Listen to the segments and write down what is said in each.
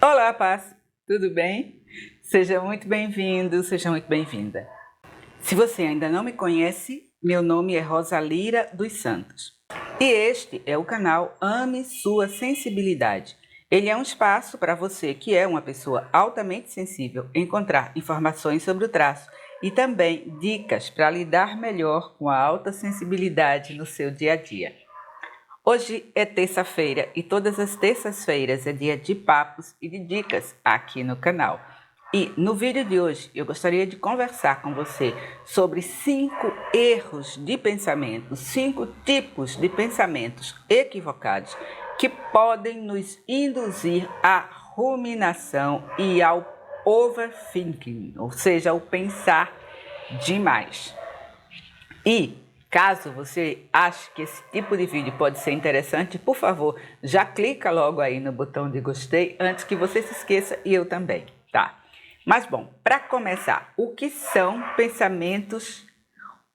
Olá, Paz, tudo bem? Seja muito bem-vindo, seja muito bem-vinda. Se você ainda não me conhece, meu nome é Rosalira dos Santos e este é o canal Ame Sua Sensibilidade. Ele é um espaço para você que é uma pessoa altamente sensível encontrar informações sobre o traço e também dicas para lidar melhor com a alta sensibilidade no seu dia a dia. Hoje é terça-feira e todas as terças-feiras é dia de papos e de dicas aqui no canal. E no vídeo de hoje eu gostaria de conversar com você sobre 5 erros de pensamento, 5 tipos de pensamentos equivocados que podem nos induzir à ruminação e ao overthinking, ou seja, ao pensar demais. E caso você ache que esse tipo de vídeo pode ser interessante, por favor, já clica logo aí no botão de gostei antes que você se esqueça e eu também, tá? Mas bom, para começar, o que são pensamentos?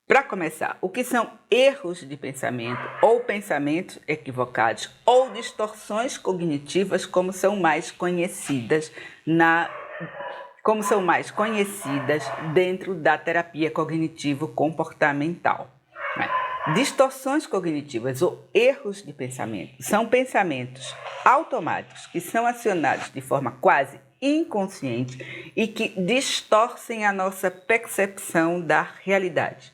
Para começar, o que são erros de pensamento ou pensamentos equivocados ou distorções cognitivas, como são mais conhecidas dentro da terapia cognitivo-comportamental. Distorções cognitivas ou erros de pensamento são pensamentos automáticos que são acionados de forma quase inconsciente e que distorcem a nossa percepção da realidade.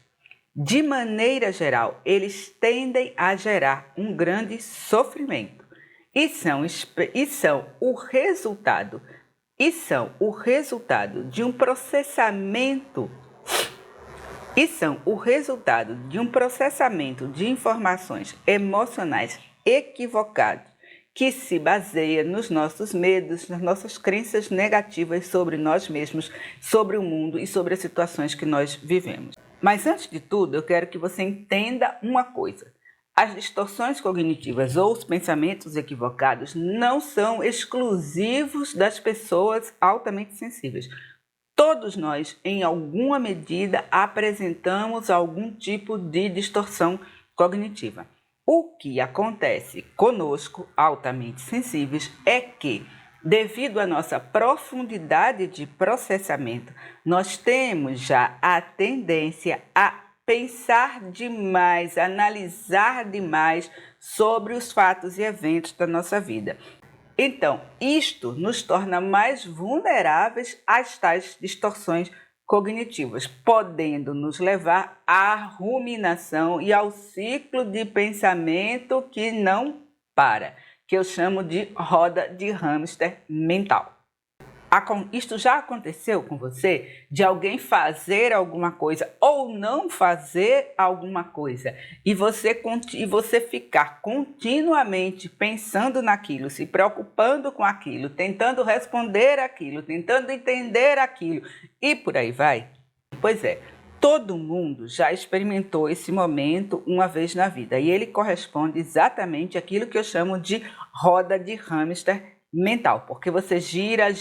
De maneira geral, eles tendem a gerar um grande sofrimento e são o resultado de um processamento de informações emocionais equivocados que se baseia nos nossos medos, nas nossas crenças negativas sobre nós mesmos, sobre o mundo e sobre as situações que nós vivemos. Mas antes de tudo, eu quero que você entenda uma coisa. As distorções cognitivas ou os pensamentos equivocados não são exclusivos das pessoas altamente sensíveis. Todos nós, em alguma medida, apresentamos algum tipo de distorção cognitiva. O que acontece conosco, altamente sensíveis, é que, devido à nossa profundidade de processamento, nós temos já a tendência a pensar demais, analisar demais sobre os fatos e eventos da nossa vida. Então, isto nos torna mais vulneráveis às tais distorções cognitivas, podendo nos levar à ruminação e ao ciclo de pensamento que não para, que eu chamo de roda de hamster mental. Isto já aconteceu com você? De alguém fazer alguma coisa ou não fazer alguma coisa e você ficar continuamente pensando naquilo, se preocupando com aquilo, tentando responder aquilo, tentando entender aquilo e por aí vai? Pois é, todo mundo já experimentou esse momento uma vez na vida e ele corresponde exatamente àquilo que eu chamo de roda de hamster mental, porque você gira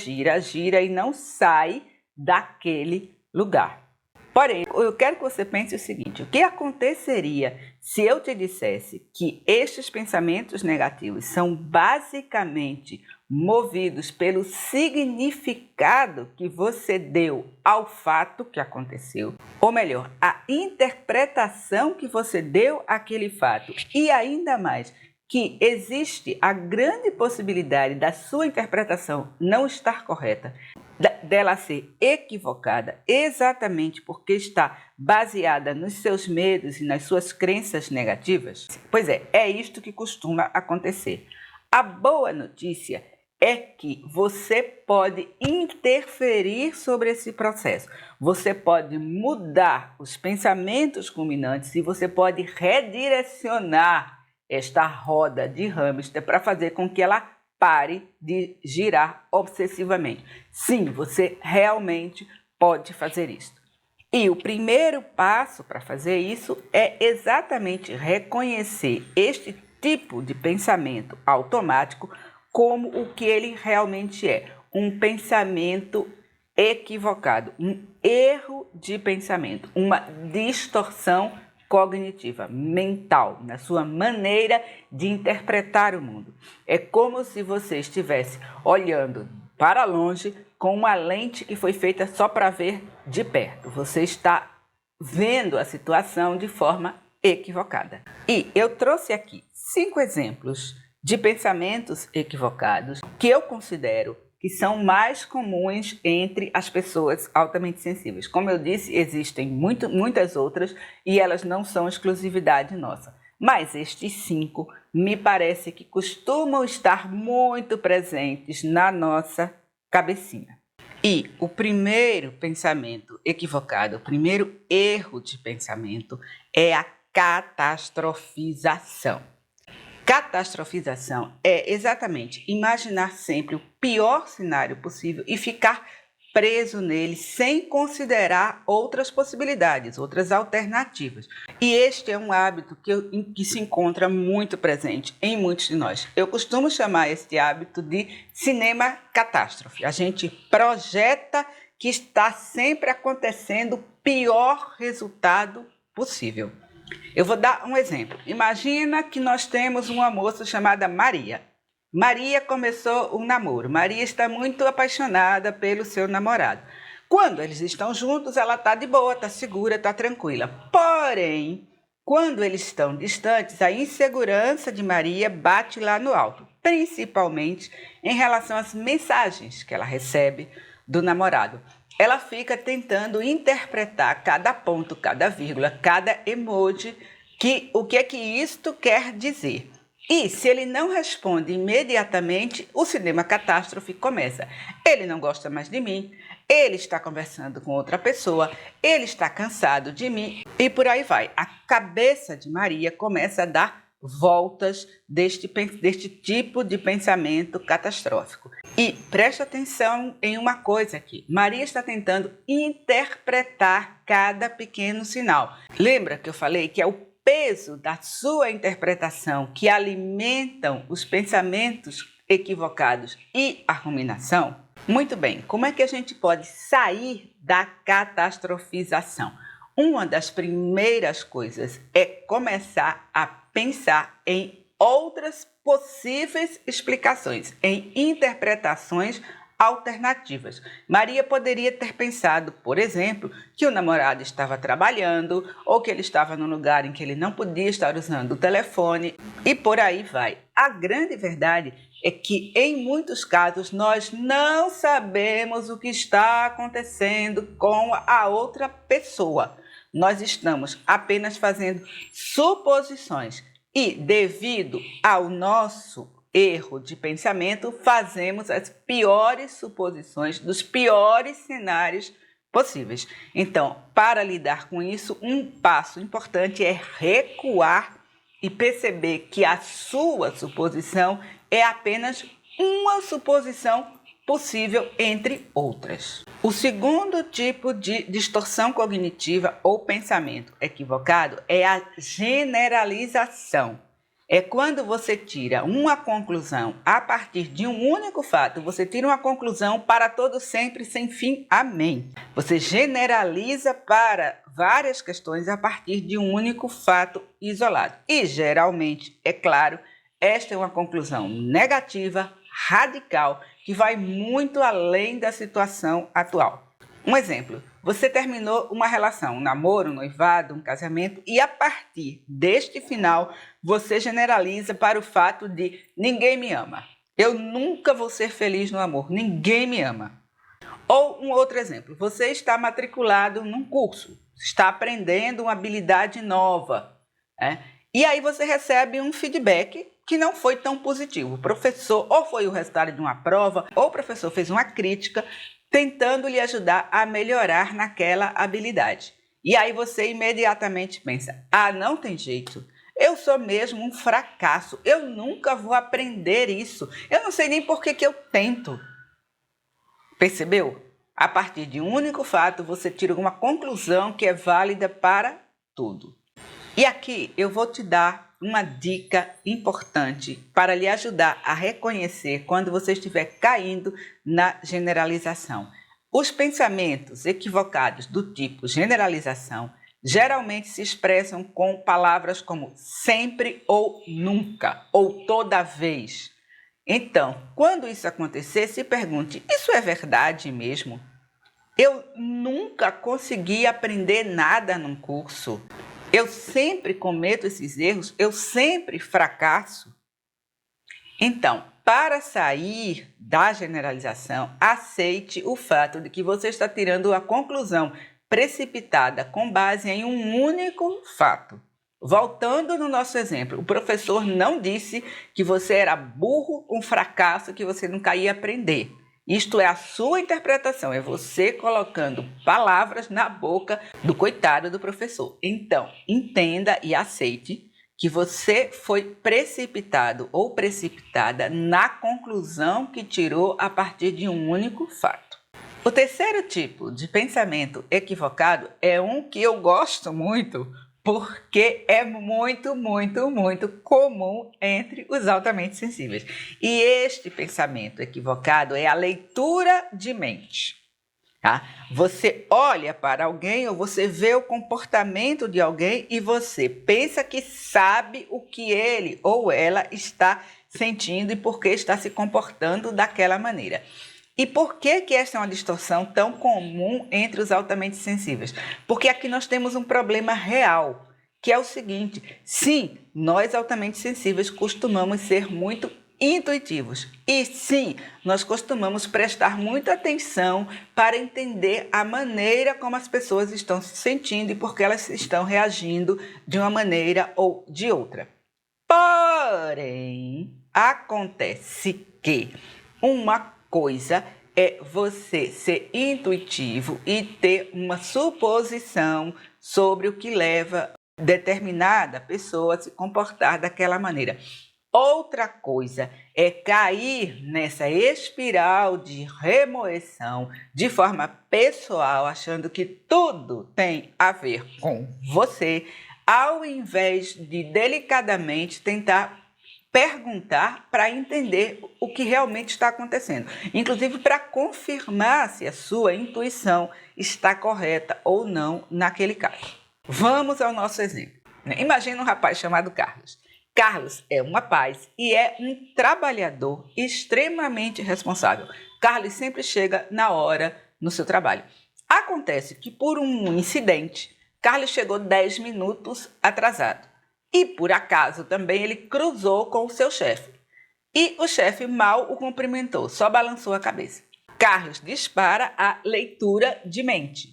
e não sai daquele lugar. Porém, eu quero que você pense o seguinte: o que aconteceria se eu te dissesse que estes pensamentos negativos são basicamente movidos pelo significado que você deu ao fato que aconteceu, ou melhor, a interpretação que você deu àquele fato, e ainda mais, que existe a grande possibilidade da sua interpretação não estar correta, dela ser equivocada, exatamente porque está baseada nos seus medos e nas suas crenças negativas? Pois é isto que costuma acontecer. A boa notícia é que você pode interferir sobre esse processo. Você pode mudar os pensamentos culminantes e você pode redirecionar esta roda de hamster para fazer com que ela pare de girar obsessivamente. Sim, você realmente pode fazer isso. E o primeiro passo para fazer isso é exatamente reconhecer este tipo de pensamento automático como o que ele realmente é, um pensamento equivocado, um erro de pensamento, uma distorção cognitiva, mental, na sua maneira de interpretar o mundo. É como se você estivesse olhando para longe com uma lente que foi feita só para ver de perto. Você está vendo a situação de forma equivocada. E eu trouxe aqui 5 exemplos de pensamentos equivocados que eu considero que são mais comuns entre as pessoas altamente sensíveis. Como eu disse, existem muitas outras e elas não são exclusividade nossa. Mas estes 5 me parece que costumam estar muito presentes na nossa cabecinha. E o primeiro pensamento equivocado, o primeiro erro de pensamento é a catastrofização. Catastrofização é exatamente imaginar sempre o pior cenário possível e ficar preso nele sem considerar outras possibilidades, outras alternativas. E este é um hábito que se encontra muito presente em muitos de nós. Eu costumo chamar este hábito de cinema catástrofe. A gente projeta que está sempre acontecendo o pior resultado possível. Eu vou dar um exemplo. Imagina que nós temos uma moça chamada Maria. Maria começou um namoro. Maria está muito apaixonada pelo seu namorado. Quando eles estão juntos, ela está de boa, está segura, está tranquila. Porém, quando eles estão distantes, a insegurança de Maria bate lá no alto, principalmente em relação às mensagens que ela recebe do namorado. Ela fica tentando interpretar cada ponto, cada vírgula, cada emoji, o que é que isto quer dizer. E se ele não responde imediatamente, o cinema catástrofe começa. Ele não gosta mais de mim, ele está conversando com outra pessoa, ele está cansado de mim e por aí vai. A cabeça de Maria começa a dar voltas deste tipo de pensamento catastrófico. E preste atenção em uma coisa aqui. Maria está tentando interpretar cada pequeno sinal. Lembra que eu falei que é o peso da sua interpretação que alimentam os pensamentos equivocados e a ruminação? Muito bem, como é que a gente pode sair da catastrofização? Uma das primeiras coisas é começar a pensar em outras possíveis explicações, em interpretações alternativas. Maria poderia ter pensado, por exemplo, que o namorado estava trabalhando ou que ele estava num lugar em que ele não podia estar usando o telefone e por aí vai. A grande verdade é que, em muitos casos, nós não sabemos o que está acontecendo com a outra pessoa. Nós estamos apenas fazendo suposições e, devido ao nosso erro de pensamento, fazemos as piores suposições dos piores cenários possíveis. Então, para lidar com isso, um passo importante é recuar e perceber que a sua suposição é apenas uma suposição possível entre outras. O segundo tipo de distorção cognitiva ou pensamento equivocado é a generalização. É quando você tira uma conclusão a partir de um único fato, você tira uma conclusão para todo sempre, sem fim, amém. Você generaliza para várias questões a partir de um único fato isolado. E, geralmente, é claro, esta é uma conclusão negativa, radical, que vai muito além da situação atual. Um exemplo, você terminou uma relação, um namoro, um noivado, um casamento, e a partir deste final, você generaliza para o fato de ninguém me ama. Eu nunca vou ser feliz no amor, ninguém me ama. Ou um outro exemplo, você está matriculado num curso, está aprendendo uma habilidade nova, e aí você recebe um feedback que não foi tão positivo. O professor, ou foi o resultado de uma prova, ou o professor fez uma crítica tentando lhe ajudar a melhorar naquela habilidade. E aí você imediatamente pensa, não tem jeito, eu sou mesmo um fracasso, eu nunca vou aprender isso, eu não sei nem por que eu tento. Percebeu? A partir de um único fato, você tira uma conclusão que é válida para tudo. E aqui eu vou te dar uma dica importante para lhe ajudar a reconhecer quando você estiver caindo na generalização. Os pensamentos equivocados do tipo generalização geralmente se expressam com palavras como sempre ou nunca, ou toda vez. Então, quando isso acontecer, se pergunte: isso é verdade mesmo? Eu nunca consegui aprender nada num curso. Eu sempre cometo esses erros, eu sempre fracasso. Então, para sair da generalização, aceite o fato de que você está tirando a conclusão precipitada com base em um único fato. Voltando no nosso exemplo, o professor não disse que você era burro, um fracasso, que você nunca ia aprender. Isto é a sua interpretação, é você colocando palavras na boca do coitado do professor. Então, entenda e aceite que você foi precipitado ou precipitada na conclusão que tirou a partir de um único fato. O terceiro tipo de pensamento equivocado é um que eu gosto muito, porque é muito comum entre os altamente sensíveis. E este pensamento equivocado é a leitura de mente. Tá? Você olha para alguém ou você vê o comportamento de alguém e você pensa que sabe o que ele ou ela está sentindo e por que está se comportando daquela maneira. E por que esta é uma distorção tão comum entre os altamente sensíveis? Porque aqui nós temos um problema real, que é o seguinte: sim, nós altamente sensíveis costumamos ser muito intuitivos. E sim, nós costumamos prestar muita atenção para entender a maneira como as pessoas estão se sentindo e por que elas estão reagindo de uma maneira ou de outra. Porém, acontece que uma coisa é você ser intuitivo e ter uma suposição sobre o que leva determinada pessoa a se comportar daquela maneira. Outra coisa é cair nessa espiral de remoção de forma pessoal, achando que tudo tem a ver com você, ao invés de delicadamente tentar perguntar para entender o que realmente está acontecendo, inclusive para confirmar se a sua intuição está correta ou não naquele caso. Vamos ao nosso exemplo. Imagina um rapaz chamado Carlos. Carlos é um rapaz e é um trabalhador extremamente responsável. Carlos sempre chega na hora no seu trabalho. Acontece que por um incidente, Carlos chegou 10 minutos atrasado. E, por acaso, também ele cruzou com o seu chefe. E o chefe mal o cumprimentou, só balançou a cabeça. Carlos dispara a leitura de mente.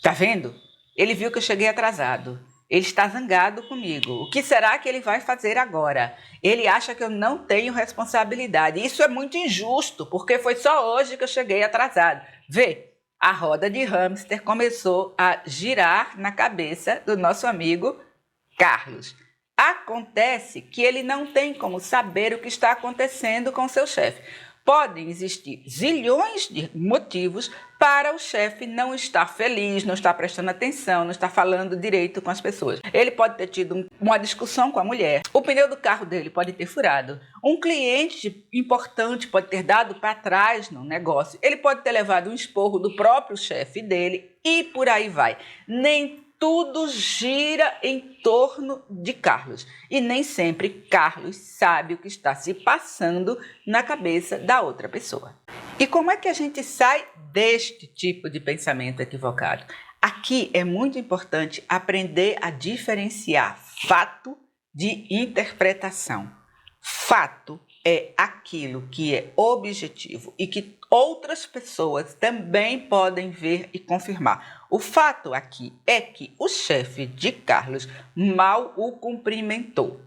Tá vendo? Ele viu que eu cheguei atrasado. Ele está zangado comigo. O que será que ele vai fazer agora? Ele acha que eu não tenho responsabilidade. Isso é muito injusto, porque foi só hoje que eu cheguei atrasado. Vê, a roda de hamster começou a girar na cabeça do nosso amigo Carlos. Acontece que ele não tem como saber o que está acontecendo com seu chefe. Podem existir zilhões de motivos para o chefe não estar feliz, não estar prestando atenção, não estar falando direito com as pessoas. Ele pode ter tido uma discussão com a mulher, o pneu do carro dele pode ter furado, um cliente importante pode ter dado para trás no negócio, ele pode ter levado um esporro do próprio chefe dele e por aí vai. Nem tudo gira em torno de Carlos e nem sempre Carlos sabe o que está se passando na cabeça da outra pessoa. E como é que a gente sai deste tipo de pensamento equivocado? Aqui é muito importante aprender a diferenciar fato de interpretação. Fato é aquilo que é objetivo e que outras pessoas também podem ver e confirmar. O fato aqui é que o chefe de Carlos mal o cumprimentou.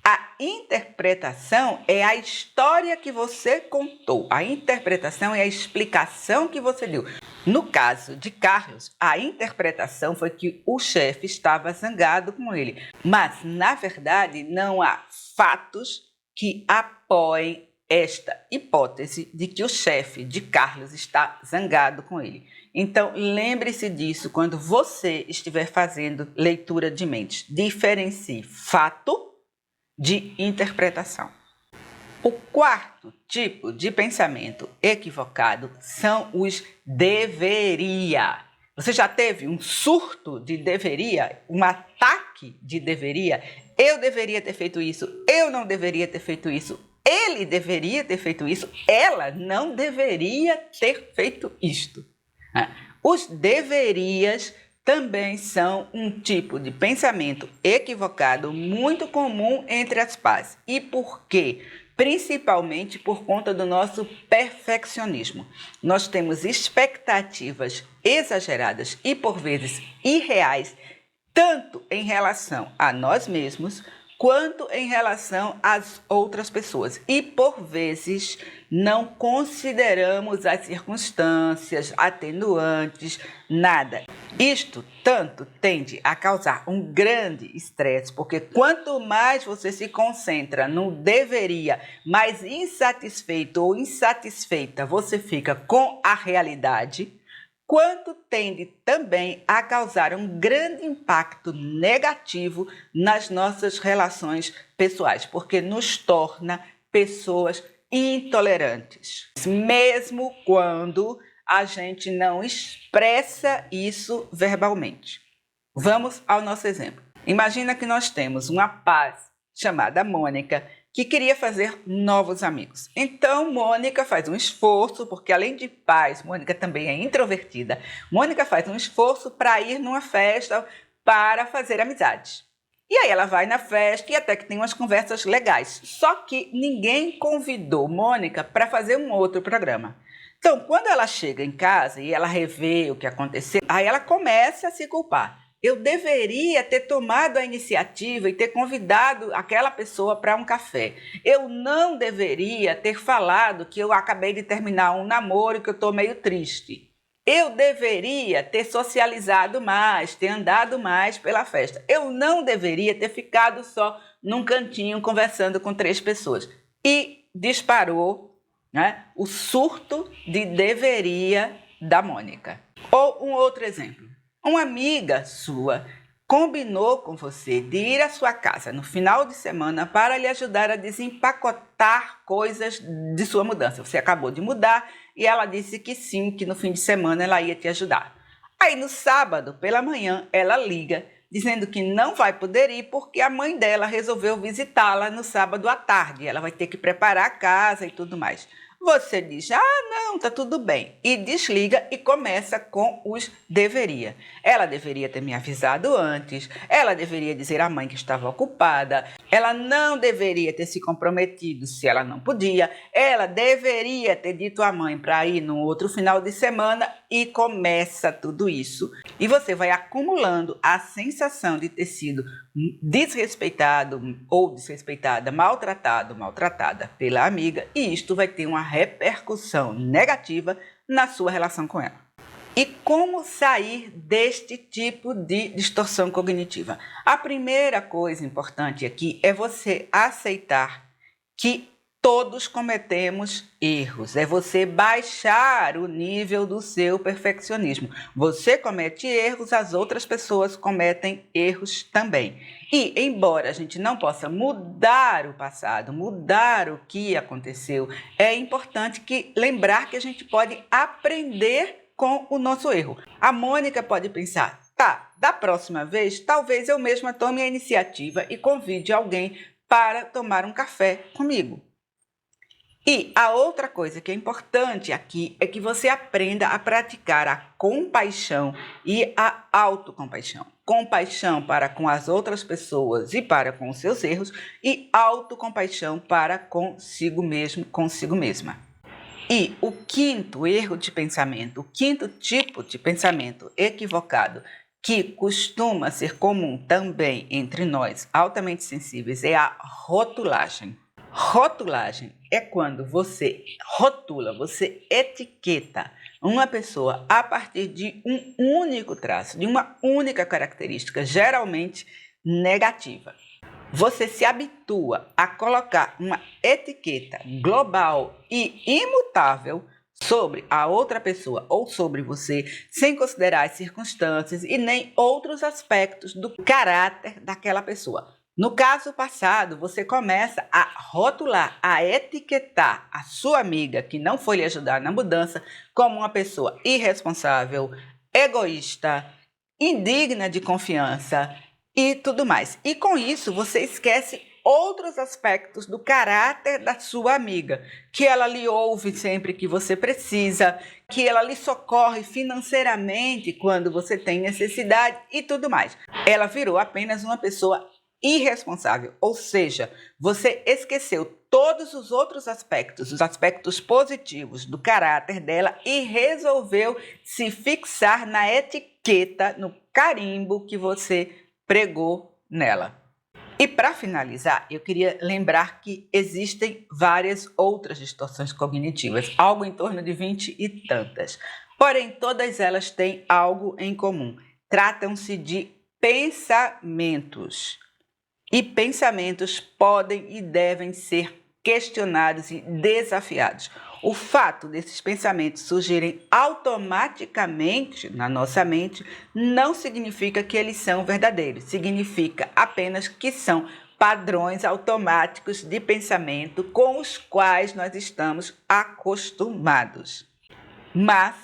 A interpretação é a história que você contou. A interpretação é a explicação que você deu. No caso de Carlos, a interpretação foi que o chefe estava zangado com ele. Mas, na verdade, não há fatos que apoiem esta hipótese de que o chefe de Carlos está zangado com ele. Então, lembre-se disso quando você estiver fazendo leitura de mente. Diferencie fato de interpretação. O quarto tipo de pensamento equivocado são os deveria. Você já teve um surto de deveria, um ataque de deveria? Eu deveria ter feito isso, eu não deveria ter feito isso, ele deveria ter feito isso, ela não deveria ter feito isto. Os deverias também são um tipo de pensamento equivocado muito comum entre as pais. E por quê? Principalmente por conta do nosso perfeccionismo. Nós temos expectativas exageradas e, por vezes, irreais, tanto em relação a nós mesmos, quanto em relação às outras pessoas. E, por vezes, não consideramos as circunstâncias, atenuantes, nada. Isto tanto tende a causar um grande estresse, porque quanto mais você se concentra no deveria, mais insatisfeito ou insatisfeita você fica com a realidade, quanto tende também a causar um grande impacto negativo nas nossas relações pessoais, porque nos torna pessoas intolerantes, mesmo quando a gente não expressa isso verbalmente. Vamos ao nosso exemplo. Imagina que nós temos uma paz chamada Mônica, que queria fazer novos amigos. Então, Mônica faz um esforço, porque além de paz, Mônica também é introvertida. Mônica faz um esforço para ir numa festa para fazer amizades. E aí ela vai na festa e até que tem umas conversas legais. Só que ninguém convidou Mônica para fazer um outro programa. Então, quando ela chega em casa e ela revê o que aconteceu, aí ela começa a se culpar. Eu deveria ter tomado a iniciativa e ter convidado aquela pessoa para um café. Eu não deveria ter falado que eu acabei de terminar um namoro e que eu estou meio triste. Eu deveria ter socializado mais, ter andado mais pela festa. Eu não deveria ter ficado só num cantinho conversando com 3 pessoas. E disparou, né, o surto de deveria da Mônica. Ou um outro exemplo. Uma amiga sua combinou com você de ir à sua casa no final de semana para lhe ajudar a desempacotar coisas de sua mudança. Você acabou de mudar e ela disse que sim, que no fim de semana ela ia te ajudar. Aí no sábado, pela manhã, ela liga dizendo que não vai poder ir porque a mãe dela resolveu visitá-la no sábado à tarde. Ela vai ter que preparar a casa e tudo mais. Você diz, não, tá tudo bem. E desliga e começa com os deveria. Ela deveria ter me avisado antes, ela deveria dizer à mãe que estava ocupada, ela não deveria ter se comprometido se ela não podia, ela deveria ter dito à mãe para ir no outro final de semana e começa tudo isso. E você vai acumulando a sensação de ter sido desrespeitado ou desrespeitada, maltratada pela amiga, e isto vai ter uma repercussão negativa na sua relação com ela. E como sair deste tipo de distorção cognitiva? A primeira coisa importante aqui é você aceitar que todos cometemos erros. É você baixar o nível do seu perfeccionismo. Você comete erros, as outras pessoas cometem erros também. E, embora a gente não possa mudar o passado, mudar o que aconteceu, é importante lembrar que a gente pode aprender com o nosso erro. A Mônica pode pensar, da próxima vez, talvez eu mesma tome a iniciativa e convide alguém para tomar um café comigo. E a outra coisa que é importante aqui é que você aprenda a praticar a compaixão e a autocompaixão. Compaixão para com as outras pessoas e para com os seus erros, e autocompaixão para consigo mesmo, consigo mesma. E o quinto erro de pensamento, o quinto tipo de pensamento equivocado, que costuma ser comum também entre nós altamente sensíveis, é a rotulagem. Rotulagem é quando você rotula, você etiqueta uma pessoa a partir de um único traço, de uma única característica, geralmente negativa. Você se habitua a colocar uma etiqueta global e imutável sobre a outra pessoa ou sobre você, sem considerar as circunstâncias e nem outros aspectos do caráter daquela pessoa. No caso passado, você começa a rotular, a etiquetar a sua amiga que não foi lhe ajudar na mudança como uma pessoa irresponsável, egoísta, indigna de confiança e tudo mais. E com isso, você esquece outros aspectos do caráter da sua amiga, que ela lhe ouve sempre que você precisa, que ela lhe socorre financeiramente quando você tem necessidade e tudo mais. Ela virou apenas uma pessoa irresponsável, ou seja, você esqueceu todos os outros aspectos, os aspectos positivos do caráter dela e resolveu se fixar na etiqueta, no carimbo que você pregou nela. E para finalizar, eu queria lembrar que existem várias outras distorções cognitivas, algo em torno de 20 e tantas. Porém, todas elas têm algo em comum. Tratam-se de pensamentos. E pensamentos podem e devem ser questionados e desafiados. O fato desses pensamentos surgirem automaticamente na nossa mente não significa que eles são verdadeiros, significa apenas que são padrões automáticos de pensamento com os quais nós estamos acostumados. Mas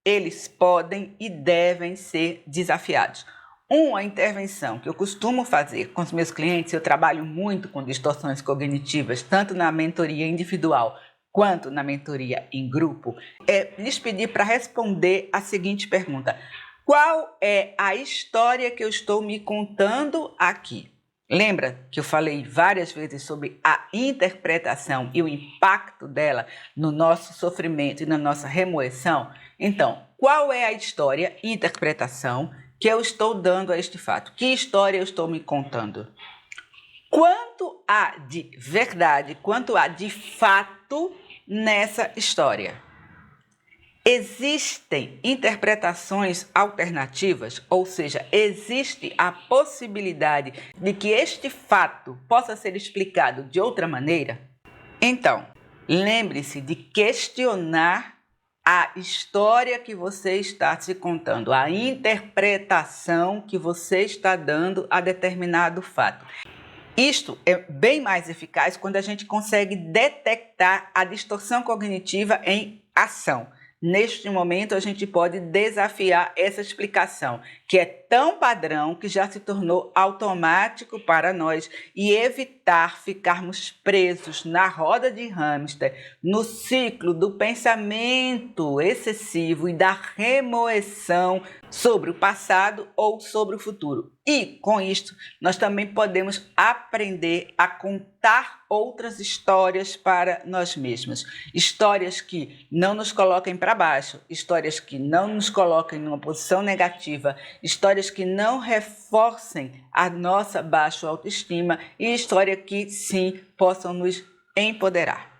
eles podem e devem ser desafiados. Uma intervenção que eu costumo fazer com os meus clientes, eu trabalho muito com distorções cognitivas, tanto na mentoria individual quanto na mentoria em grupo, é lhes pedir para responder a seguinte pergunta: qual é a história que eu estou me contando aqui? Lembra que eu falei várias vezes sobre a interpretação e o impacto dela no nosso sofrimento e na nossa remoção? Então, qual é a história, interpretação, que eu estou dando a este fato? Que história eu estou me contando? Quanto há de verdade, quanto há de fato nessa história? Existem interpretações alternativas, ou seja, existe a possibilidade de que este fato possa ser explicado de outra maneira? Então, lembre-se de questionar a história que você está se contando, a interpretação que você está dando a determinado fato. Isto é bem mais eficaz quando a gente consegue detectar a distorção cognitiva em ação. Neste momento, a gente pode desafiar essa explicação, que é tão padrão que já se tornou automático para nós, e evitar ficarmos presos na roda de hamster, no ciclo do pensamento excessivo e da remoção sobre o passado ou sobre o futuro. E, com isto, nós também podemos aprender a contar outras histórias para nós mesmos. Histórias que não nos coloquem para baixo, histórias que não nos coloquem numa posição negativa, histórias que não reforcem a nossa baixa autoestima e histórias que, sim, possam nos empoderar.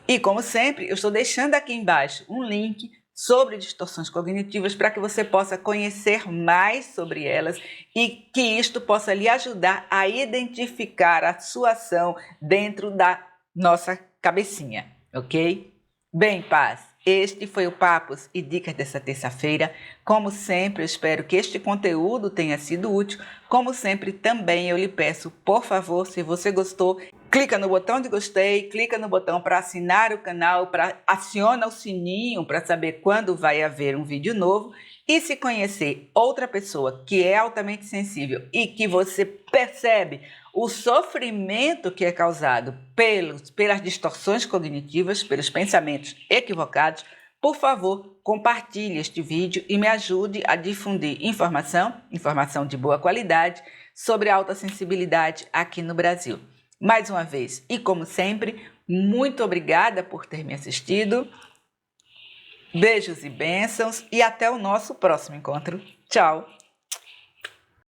E, como sempre, eu estou deixando aqui embaixo um link sobre distorções cognitivas para que você possa conhecer mais sobre elas e que isto possa lhe ajudar a identificar a sua ação dentro da nossa cabecinha, ok? Bem, paz, este foi o Papos e Dicas dessa terça-feira. Como sempre, eu espero que este conteúdo tenha sido útil. Como sempre, também eu lhe peço, por favor, se você gostou, clica no botão de gostei, clica no botão para assinar o canal, aciona o sininho para saber quando vai haver um vídeo novo. E se conhecer outra pessoa que é altamente sensível e que você percebe o sofrimento que é causado pelas distorções cognitivas, pelos pensamentos equivocados, por favor, compartilhe este vídeo e me ajude a difundir informação de boa qualidade sobre alta sensibilidade aqui no Brasil. Mais uma vez, e como sempre, muito obrigada por ter me assistido. Beijos e bênçãos e até o nosso próximo encontro. Tchau!